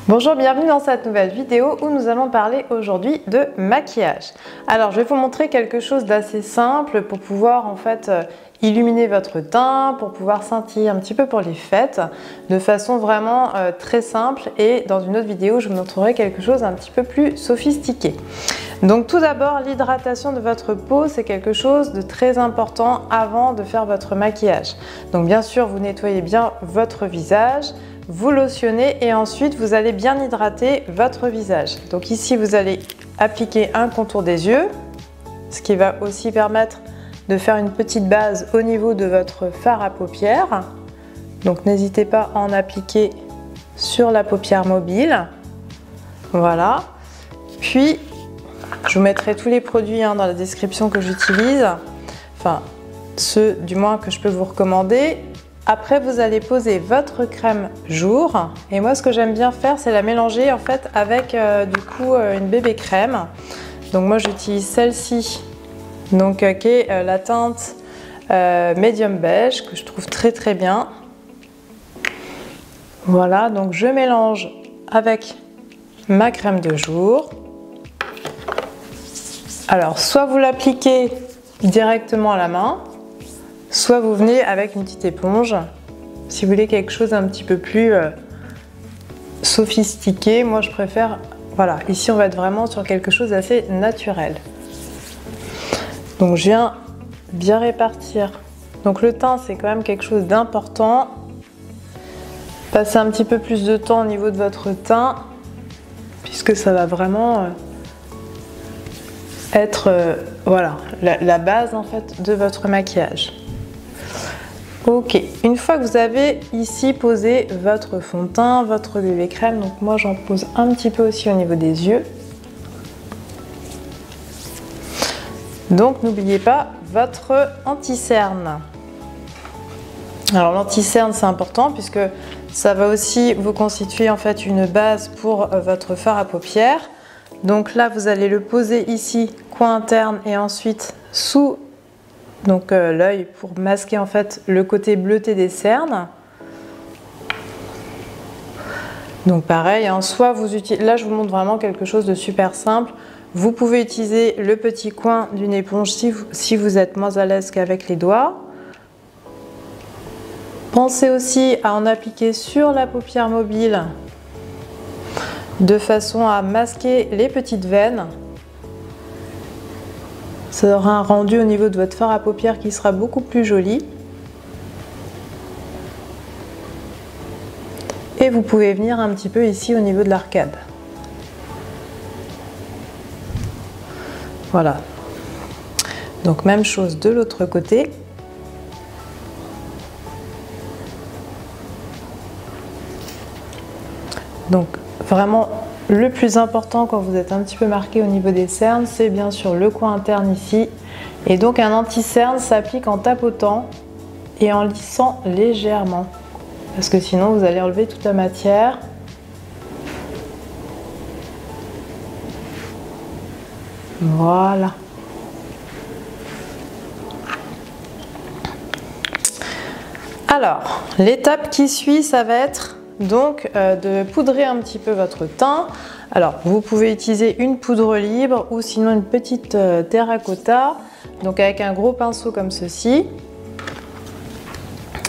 Bonjour, bienvenue dans cette nouvelle vidéo où nous allons parler aujourd'hui de maquillage. Alors je vais vous montrer quelque chose d'assez simple pour pouvoir illuminer votre teint, pour pouvoir scintiller un petit peu pour les fêtes, de façon vraiment très simple, et dans une autre vidéo je vous montrerai quelque chose un petit peu plus sophistiqué. Donc tout d'abord, l'hydratation de votre peau, c'est quelque chose de très important avant de faire votre maquillage. Donc bien sûr, vous nettoyez bien votre visage, vous lotionnez et ensuite vous allez bien hydrater votre visage. Donc ici, vous allez appliquer un contour des yeux, ce qui va aussi permettre de faire une petite base au niveau de votre fard à paupières. Donc n'hésitez pas à en appliquer sur la paupière mobile. Voilà. Puis, je vous mettrai tous les produits dans la description que j'utilise, enfin ceux du moins que je peux vous recommander. Après, vous allez poser votre crème jour, et moi ce que j'aime bien faire, c'est la mélanger en fait avec une bébé crème. Donc moi j'utilise celle-ci, donc qui est la teinte médium beige, que je trouve très bien. Voilà, donc je mélange avec ma crème de jour. Alors soit vous l'appliquez directement à la main, soit vous venez avec une petite éponge, si vous voulez quelque chose un petit peu plus sophistiqué. Moi je préfère, voilà, ici on va être vraiment sur quelque chose d'assez naturel. Donc je viens bien répartir. Donc le teint, c'est quand même quelque chose d'important. Passez un petit peu plus de temps au niveau de votre teint, puisque ça va vraiment être voilà, la base en fait de votre maquillage. Ok, une fois que vous avez ici posé votre fond de teint, votre bébé crème, donc moi j'en pose un petit peu aussi au niveau des yeux. Donc n'oubliez pas votre anti-cerne. Alors l'anti-cerne, c'est important puisque ça va aussi vous constituer en fait une base pour votre fard à paupières. Donc là vous allez le poser ici, coin interne, et ensuite sous l'œil pour masquer en fait le côté bleuté des cernes. Donc pareil, soit vous utilisez, là je vous montre vraiment quelque chose de super simple. Vous pouvez utiliser le petit coin d'une éponge si vous êtes moins à l'aise qu'avec les doigts. Pensez aussi à en appliquer sur la paupière mobile de façon à masquer les petites veines. Ça aura un rendu au niveau de votre fard à paupières qui sera beaucoup plus joli. Et vous pouvez venir un petit peu ici au niveau de l'arcade. Voilà. Donc même chose de l'autre côté. Donc vraiment, le plus important quand vous êtes un petit peu marqué au niveau des cernes, c'est bien sûr le coin interne ici. Et donc un anti-cerne s'applique en tapotant et en lissant légèrement, parce que sinon vous allez enlever toute la matière. Voilà. Alors, l'étape qui suit, ça va être donc de poudrer un petit peu votre teint. Alors vous pouvez utiliser une poudre libre ou sinon une petite terracotta, donc avec un gros pinceau comme ceci.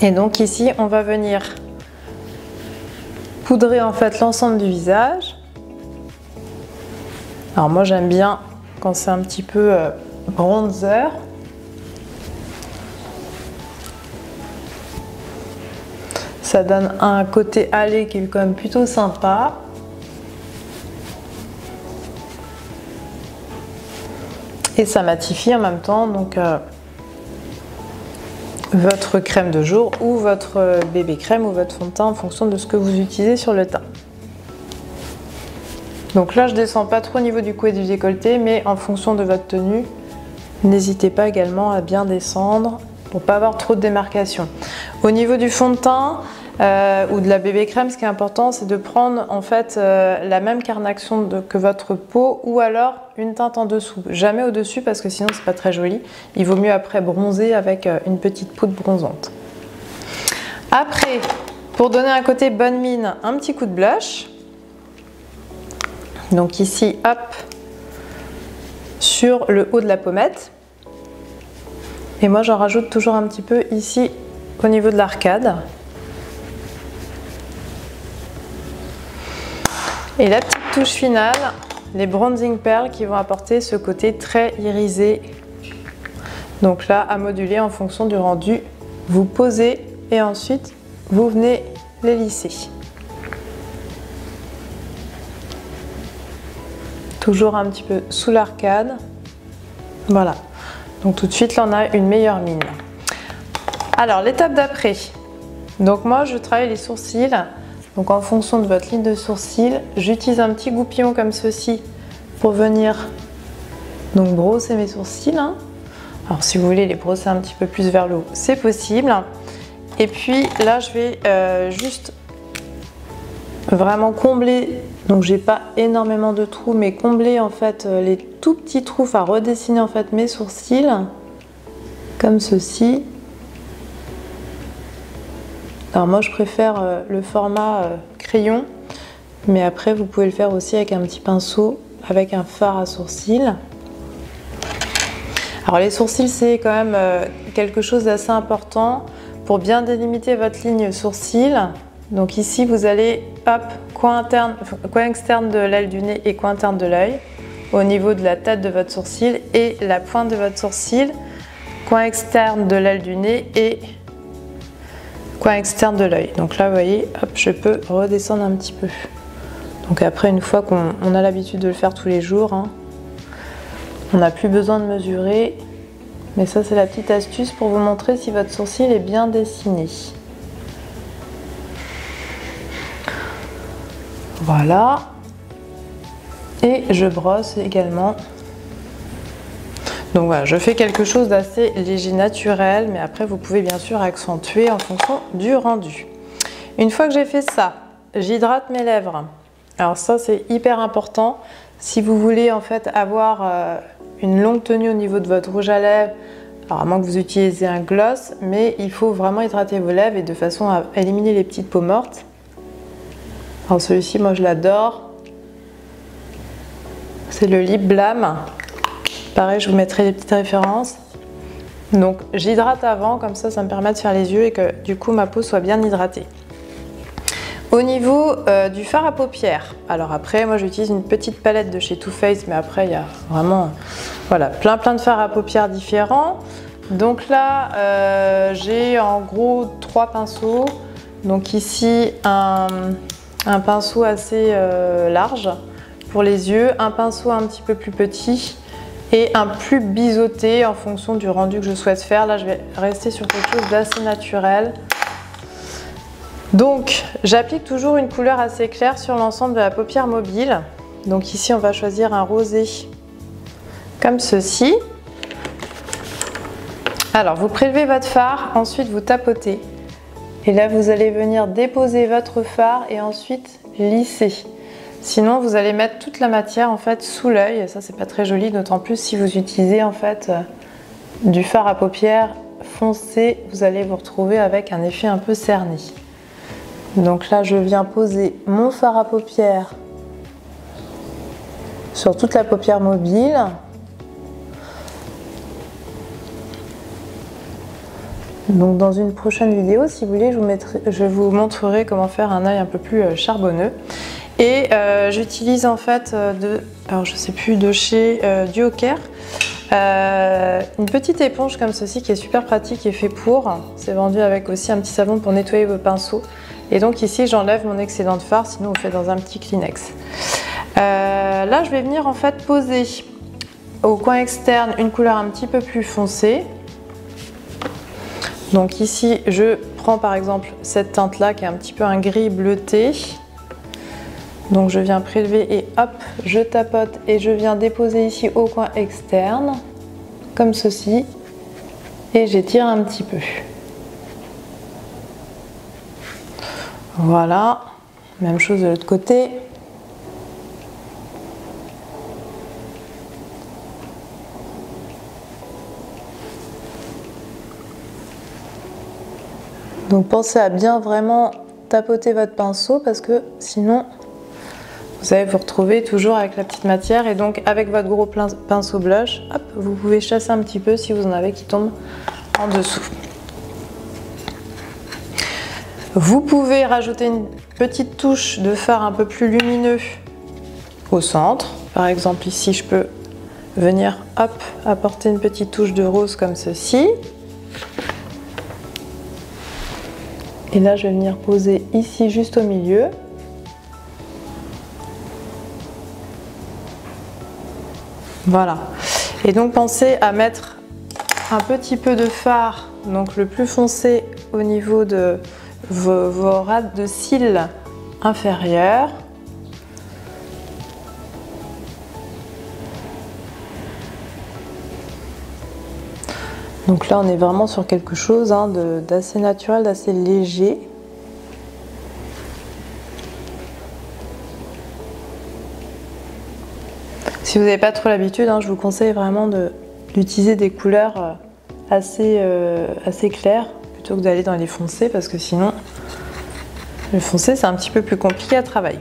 Et donc ici on va venir poudrer en fait l'ensemble du visage. Alors moi j'aime bien quand c'est un petit peu bronzer. Ça donne un côté hâlé qui est quand même plutôt sympa. Et ça matifie en même temps donc votre crème de jour ou votre bébé crème ou votre fond de teint en fonction de ce que vous utilisez sur le teint. Donc là je descends pas trop au niveau du cou et du décolleté, mais en fonction de votre tenue, n'hésitez pas également à bien descendre pour pas avoir trop de démarcation. Au niveau du fond de teint ou de la bébé crème, ce qui est important, c'est de prendre en fait la même carnation que votre peau, ou alors une teinte en dessous, jamais au dessus parce que sinon c'est pas très joli. Il vaut mieux après bronzer avec une petite poudre bronzante. Après, pour donner un côté bonne mine, un petit coup de blush. Donc ici, hop, sur le haut de la pommette. Et moi, j'en rajoute toujours un petit peu ici au niveau de l'arcade. Et la petite touche finale, les bronzing pearls qui vont apporter ce côté très irisé. Donc là, à moduler en fonction du rendu, vous posez et ensuite vous venez les lisser. Toujours un petit peu sous l'arcade. Voilà. Donc tout de suite, là, on a une meilleure mine. Alors, l'étape d'après. Donc moi, je travaille les sourcils. Donc en fonction de votre ligne de sourcil, j'utilise un petit goupillon comme ceci pour venir donc brosser mes sourcils. Alors si vous voulez les brosser un petit peu plus vers le haut, c'est possible. Et puis là, je vais juste vraiment combler. Donc j'ai pas énormément de trous, mais combler en fait les tout petits trous, enfin redessiner en fait mes sourcils comme ceci. Alors moi je préfère le format crayon, mais après vous pouvez le faire aussi avec un petit pinceau, avec un fard à sourcils. Alors les sourcils c'est quand même quelque chose d'assez important pour bien délimiter votre ligne sourcil. Donc ici vous allez, hop, coin externe de l'aile du nez et coin interne de l'œil, au niveau de la tête de votre sourcil et la pointe de votre sourcil, coin externe de l'aile du nez et coin externe de l'œil. Donc là vous voyez, hop, je peux redescendre un petit peu. Donc après, une fois qu'on a l'habitude de le faire tous les jours, on n'a plus besoin de mesurer. Mais ça c'est la petite astuce pour vous montrer si votre sourcil est bien dessiné. Voilà. Et je brosse également. Donc voilà, je fais quelque chose d'assez léger, naturel, mais après vous pouvez bien sûr accentuer en fonction du rendu. Une fois que j'ai fait ça, j'hydrate mes lèvres. Alors ça c'est hyper important. Si vous voulez en fait avoir une longue tenue au niveau de votre rouge à lèvres, alors à moins que vous utilisiez un gloss, mais il faut vraiment hydrater vos lèvres et de façon à éliminer les petites peaux mortes. Alors celui-ci, moi je l'adore. C'est le Lip Balm. Pareil, je vous mettrai les petites références. Donc j'hydrate avant, comme ça me permet de faire les yeux et que du coup ma peau soit bien hydratée. Au niveau du fard à paupières, alors après moi j'utilise une petite palette de chez Too Faced, mais après il y a vraiment voilà, plein de fards à paupières différents. Donc là j'ai en gros 3 pinceaux. Donc ici un pinceau assez large pour les yeux, un pinceau un petit peu plus petit et un plus biseauté en fonction du rendu que je souhaite faire. Là je vais rester sur quelque chose d'assez naturel. Donc j'applique toujours une couleur assez claire sur l'ensemble de la paupière mobile. Donc ici on va choisir un rosé comme ceci. Alors vous prélevez votre fard, ensuite vous tapotez. Et là vous allez venir déposer votre fard et ensuite lisser. Sinon vous allez mettre toute la matière en fait sous l'œil, et ça c'est pas très joli, d'autant plus si vous utilisez en fait du fard à paupières foncé, vous allez vous retrouver avec un effet un peu cerné. Donc là je viens poser mon fard à paupières sur toute la paupière mobile. Donc dans une prochaine vidéo, si vous voulez, je vous montrerai comment faire un œil un peu plus charbonneux. Et j'utilise en fait alors je sais plus, de chez Duoker, une petite éponge comme ceci qui est super pratique et fait pour. C'est vendu avec aussi un petit savon pour nettoyer vos pinceaux. Et donc ici j'enlève mon excédent de fard, sinon vous faites dans un petit Kleenex. Là je vais venir en fait poser au coin externe une couleur un petit peu plus foncée. Donc ici je prends par exemple cette teinte là qui est un petit peu un gris bleuté. Donc je viens prélever et hop, je tapote et je viens déposer ici au coin externe comme ceci et j'étire un petit peu. Voilà, même chose de l'autre côté. Donc pensez à bien vraiment tapoter votre pinceau parce que sinon vous allez vous retrouver toujours avec la petite matière et donc avec votre gros pinceau blush, hop, vous pouvez chasser un petit peu si vous en avez qui tombent en dessous. Vous pouvez rajouter une petite touche de fard un peu plus lumineux au centre. Par exemple ici je peux venir hop, apporter une petite touche de rose comme ceci. Et là je vais venir poser ici juste au milieu. Voilà. Et donc pensez à mettre un petit peu de fard, donc le plus foncé au niveau de vos rades de cils inférieurs. Donc là on est vraiment sur quelque chose d'assez naturel, d'assez léger. Si vous n'avez pas trop l'habitude, je vous conseille vraiment d'utiliser des couleurs assez claires plutôt que d'aller dans les foncés parce que sinon le foncé c'est un petit peu plus compliqué à travailler.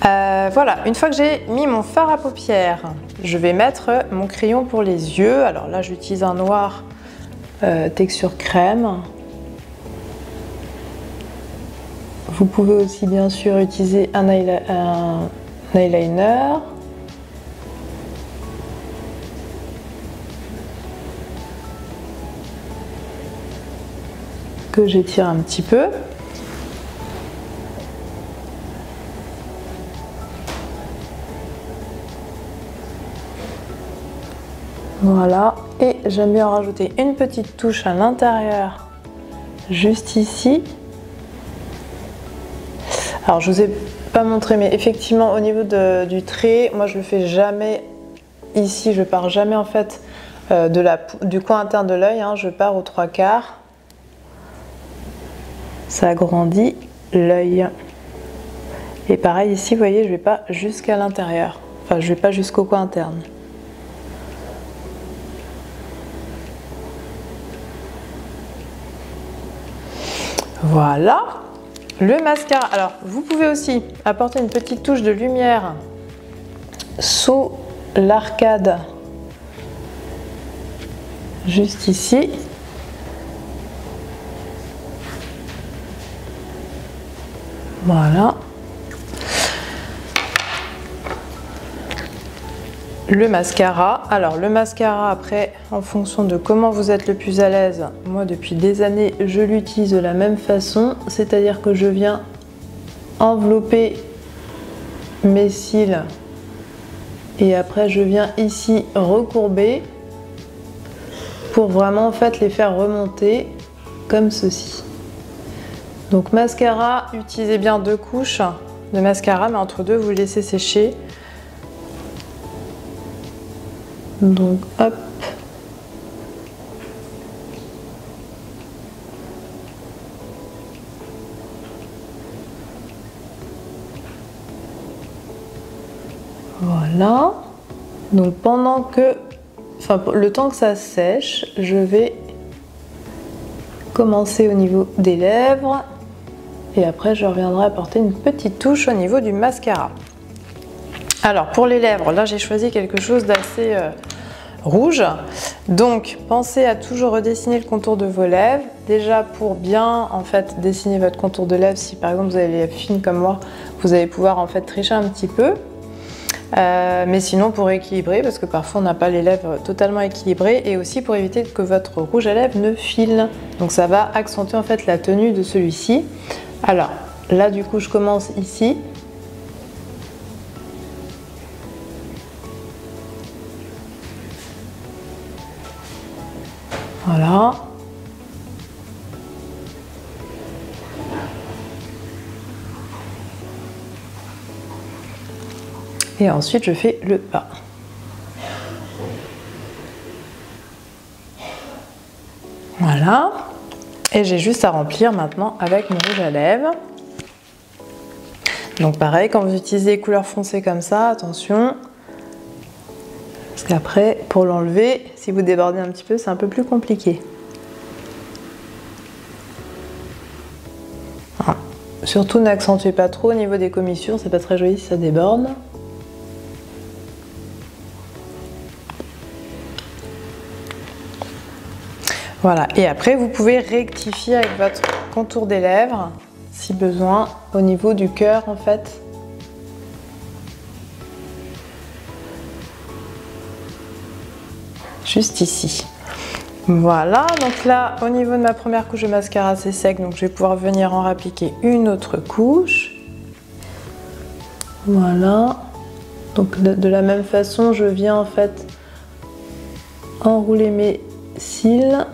Voilà, une fois que j'ai mis mon fard à paupières, je vais mettre mon crayon pour les yeux. Alors là j'utilise un noir texture crème. Vous pouvez aussi bien sûr utiliser un eyeliner. Que j'étire un petit peu. Voilà, et j'aime bien en rajouter une petite touche à l'intérieur, juste ici. Alors je vous ai pas montré, mais effectivement au niveau du trait, moi je le fais jamais ici, je pars jamais en fait du coin interne de l'œil, je pars aux 3/4. Ça agrandit l'œil. Et pareil ici, vous voyez, je vais pas jusqu'à l'intérieur, enfin je vais pas jusqu'au coin interne. Voilà, le mascara. Alors, vous pouvez aussi apporter une petite touche de lumière sous l'arcade, juste ici. Voilà. Le mascara. Alors le mascara, après, en fonction de comment vous êtes le plus à l'aise, moi depuis des années je l'utilise de la même façon, c'est-à-dire que je viens envelopper mes cils et après je viens ici recourber pour vraiment en fait les faire remonter comme ceci. Donc mascara, utilisez bien 2 couches de mascara, mais entre deux vous laissez sécher. Donc hop. Voilà. Donc pendant que, le temps que ça sèche, je vais commencer au niveau des lèvres et après je reviendrai apporter une petite touche au niveau du mascara. Alors pour les lèvres, là j'ai choisi quelque chose d'assez rouge. Donc pensez à toujours redessiner le contour de vos lèvres. Déjà pour bien en fait dessiner votre contour de lèvres, si par exemple vous avez les lèvres fines comme moi, vous allez pouvoir en fait tricher un petit peu. Mais sinon pour équilibrer, parce que parfois on n'a pas les lèvres totalement équilibrées, et aussi pour éviter que votre rouge à lèvres ne file. Donc ça va accentuer en fait la tenue de celui-ci. Alors là du coup je commence ici. Voilà. Et ensuite je fais le bas. Voilà. Et j'ai juste à remplir maintenant avec mon rouge à lèvres. Donc pareil, quand vous utilisez des couleurs foncées comme ça, attention. Parce qu'après, pour l'enlever, si vous débordez un petit peu, c'est un peu plus compliqué. Surtout n'accentuez pas trop au niveau des commissures, c'est pas très joli si ça déborde. Voilà, et après vous pouvez rectifier avec votre contour des lèvres, si besoin, au niveau du cœur en fait. Juste ici. Voilà, donc là, au niveau de ma première couche de mascara, c'est sec, donc je vais pouvoir venir en appliquer une autre couche. Voilà. Donc de la même façon, je viens en fait enrouler mes cils.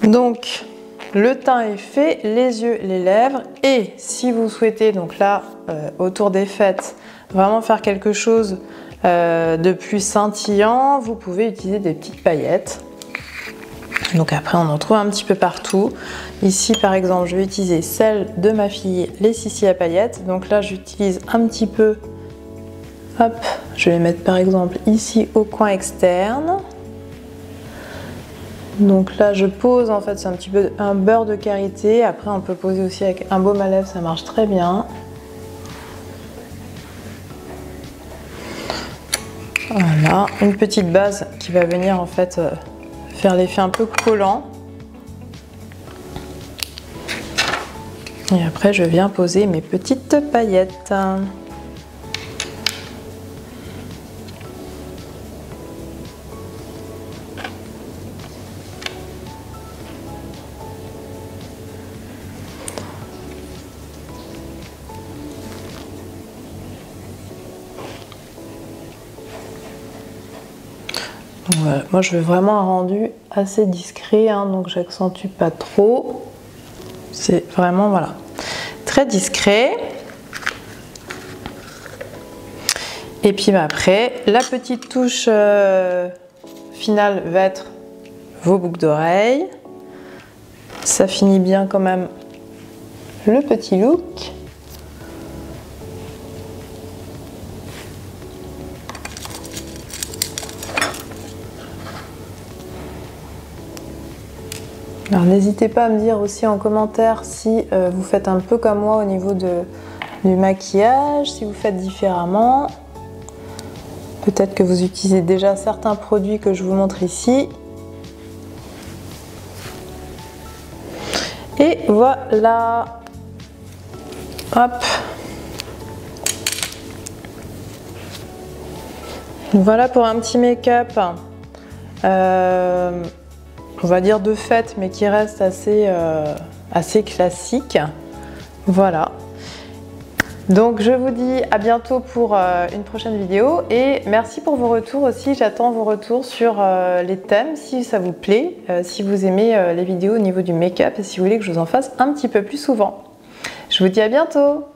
Donc, le teint est fait, les yeux, les lèvres, et si vous souhaitez, donc là, autour des fêtes, vraiment faire quelque chose de plus scintillant, vous pouvez utiliser des petites paillettes. Donc après, on en trouve un petit peu partout. Ici, par exemple, je vais utiliser celle de ma fille, les Sissi à paillettes. Donc là, j'utilise un petit peu, hop, je vais les mettre par exemple ici au coin externe. Donc là je pose, en fait c'est un petit peu un beurre de karité, après on peut poser aussi avec un baume à lèvres, ça marche très bien. Voilà, une petite base qui va venir en fait faire l'effet un peu collant. Et après je viens poser mes petites paillettes. Voilà. Moi je veux vraiment un rendu assez discret, hein, donc j'accentue pas trop. C'est vraiment voilà, très discret. Et puis après, la petite touche finale va être vos boucles d'oreilles. Ça finit bien quand même le petit look. Alors n'hésitez pas à me dire aussi en commentaire si vous faites un peu comme moi au niveau du maquillage, si vous faites différemment. Peut-être que vous utilisez déjà certains produits que je vous montre ici. Et voilà. Hop. Voilà pour un petit make-up. On va dire de fête, mais qui reste assez classique. Voilà. Donc je vous dis à bientôt pour une prochaine vidéo et merci pour vos retours aussi. J'attends vos retours sur les thèmes, si ça vous plaît, si vous aimez les vidéos au niveau du make-up et si vous voulez que je vous en fasse un petit peu plus souvent. Je vous dis à bientôt!